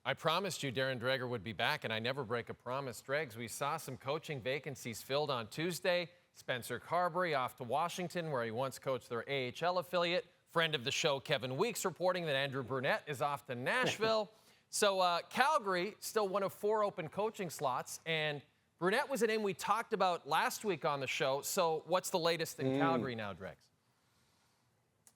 I promised you Darren Dreger would be back, and I never break a promise. Dregs, we saw some coaching vacancies filled on Tuesday. Spencer Carberry off to Washington, where he once coached their AHL affiliate. Friend of the show, Kevin Weeks, reporting that Andrew Brunette is off to Nashville. So Calgary, still one of 4 open coaching slots, and Brunette was a name we talked about last week on the show. So what's the latest in Calgary now, Dregs?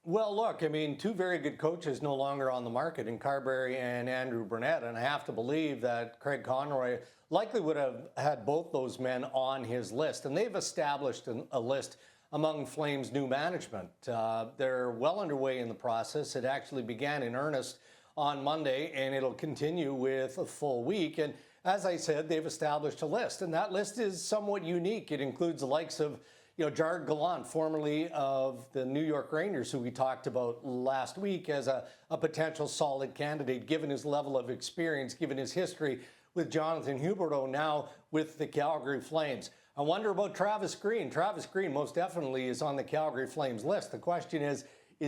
Well, look, I mean, 2 very good coaches no longer on the market in Carberry and Andrew Brunette, and I have to believe that Craig Conroy likely would have had both those men on his list, and they've established a list among Flames' new management. They're well underway in the process. It actually began in earnest on Monday, and it'll continue with a full week. And as I said, they've established a list, and that list is somewhat unique. It includes the likes of Gerard Gallant, formerly of the New York Rangers, who we talked about last week as a potential solid candidate, given his level of experience, given his history with Jonathan Huberdeau, now with the Calgary Flames. I wonder about Travis Green. Travis Green most definitely is on the Calgary Flames list. The question is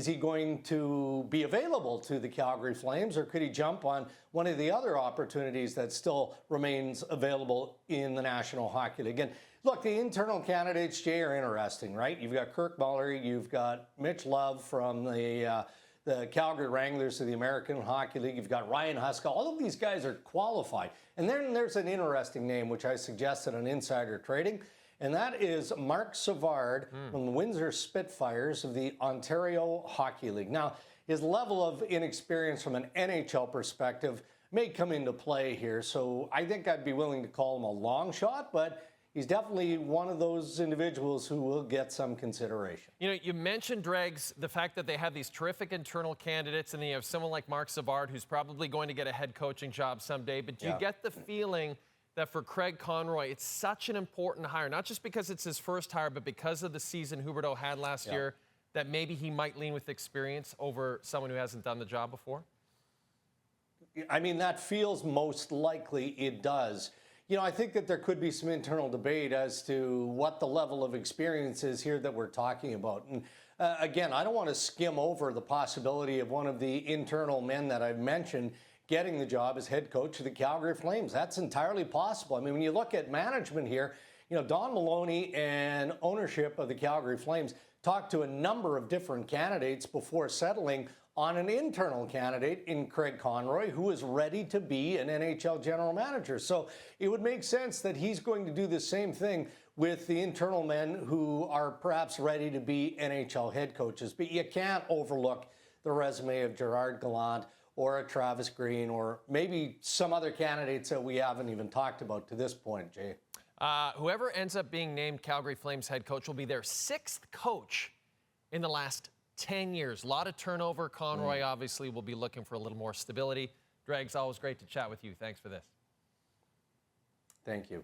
he going to be available to the Calgary Flames, or could he jump on one of the other opportunities that still remains available in the National Hockey League? And look, the internal candidates, Jay, are interesting, right? You've got Kirk Muller, you've got Mitch Love from the Calgary Wranglers of the American Hockey League, you've got Ryan Huska. All of these guys are qualified. And then there's an interesting name, which I suggested on Insider Trading, and that is Marc Savard from the Windsor Spitfires of the Ontario Hockey League. Now, his level of inexperience from an NHL perspective may come into play here, so I think I'd be willing to call him a long shot, but he's definitely one of those individuals who will get some consideration. You know, you mentioned, Dregs, the fact that they have these terrific internal candidates, and then you have someone like Marc Savard, who's probably going to get a head coaching job someday, but do you get the feeling that for Craig Conroy, it's such an important hire, not just because it's his first hire, but because of the season Huberdeau had last year, that maybe he might lean with experience over someone who hasn't done the job before? I mean, that feels most likely it does. You know, I think that there could be some internal debate as to what the level of experience is here that we're talking about. And again, I don't want to skim over the possibility of one of the internal men that I've mentioned getting the job as head coach of the Calgary Flames. That's entirely possible. I mean, when you look at management here, Don Maloney and ownership of the Calgary Flames talked to a number of different candidates before settling on an internal candidate in Craig Conroy, who is ready to be an NHL general manager. So it would make sense that he's going to do the same thing with the internal men who are perhaps ready to be NHL head coaches. But you can't overlook the resume of Gerard Gallant or a Travis Green, or maybe some other candidates that we haven't even talked about to this point, Jay. Whoever ends up being named Calgary Flames head coach will be their 6th coach in the last 10 years. A lot of turnover. Conroy obviously will be looking for a little more stability. Dregs, always great to chat with you. Thanks for this. Thank you.